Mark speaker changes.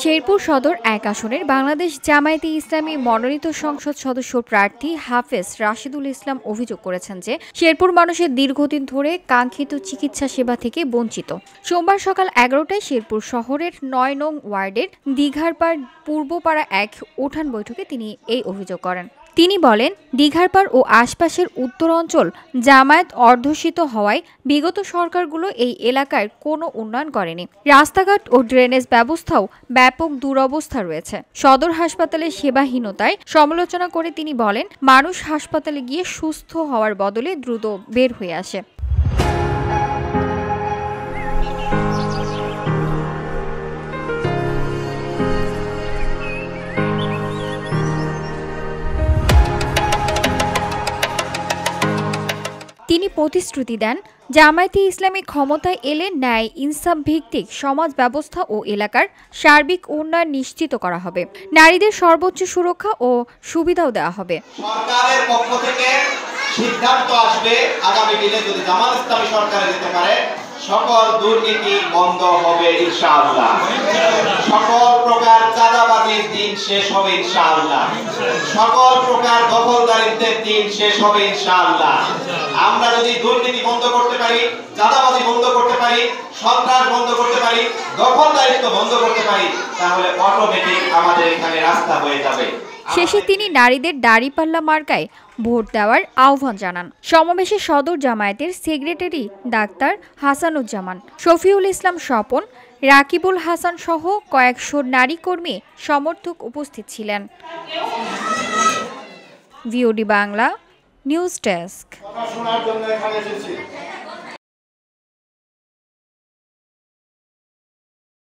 Speaker 1: শেরপুর সদর ১ আসনের বাংলাদেশ জামায়াতে ইসলামী মনোনীত সংসদ সদস্য প্রার্থী হাফেজ রাশিদুল ইসলাম অভিযোগ করেছেন যে শেরপুর মানুষের দীর্ঘদিন ধরে কাঙ্ক্ষিত চিকিৎসা সেবা থেকে বঞ্চিত। সোমবার সকাল ১১টায় শেরপুর শহরের ৯ নং ওয়ার্ডের দিঘারপাড় পূর্বপাড়া এক উঠান বৈঠকে তিনি এই অভিযোগ করেন। তিনি বলেন, দিঘারপাড় ও আশপাশের উত্তর অঞ্চল জামায়াত অধ্যুষিত হওয়ায় বিগত সরকারগুলো এই এলাকার কোনো উন্নয়ন করেনি। রাস্তাঘাট ও ড্রেনেজ ব্যবস্থাও ব্যাপক দুরবস্থা রয়েছে। সদর হাসপাতালের সেবাহীনতায় সমালোচনা করে তিনি বলেন, মানুষ হাসপাতালে গিয়ে সুস্থ হওয়ার বদলে দ্রুত বের হয়ে আসে। তিনি প্রতিশ্রুতি দেন, জামায়াতে ইসলামী ক্ষমতায় এলে ন্যায় ইনসাফ ভিত্তিক সমাজ ব্যবস্থা ও এলাকার সার্বিক উন্নয়ন নিশ্চিত করা হবে। নারীদের সর্বোচ্চ সুরক্ষা ও সুবিধাও দেওয়া হবে।
Speaker 2: সরকারের পক্ষ থেকে সিদ্ধান্ত আসবে, আগামী দিনে যদি জামাত ইসলামী সরকারে যেতে পারে সকল দুর্নীতি বন্ধ হবে ইনশাআল্লাহ। সকল প্রকার চাঁদাবাজির দিন শেষ হবে ইনশাআল্লাহ। সকল প্রকার দখলদারিত্বের দিন শেষ হবে ইনশাআল্লাহ। আমরা যদি দুর্নীতি বন্ধ করতে পারি, চাঁদাবাজি বন্ধ করতে পারি, সন্ত্রাস বন্ধ করতে পারি, দখলদারিত্ব বন্ধ করতে পারি, তাহলে অটোমেটিক আমাদের এখানে রাস্তা হয়ে যাবে।
Speaker 1: শেষে তিনি নারীদের দাঁড়িপাল্লা মার্কায় ভোট দেওয়ার আহ্বান জানান। সমাবেশে সদর জামায়াতের সেক্রেটারি ডাক্তার হাসানুজ্জামান, শফিউল ইসলাম স্বপন, রাকিবুল হাসান সহ কয়েকশো নারী কর্মী সমর্থক উপস্থিত ছিলেন। VOD Bangla news desk.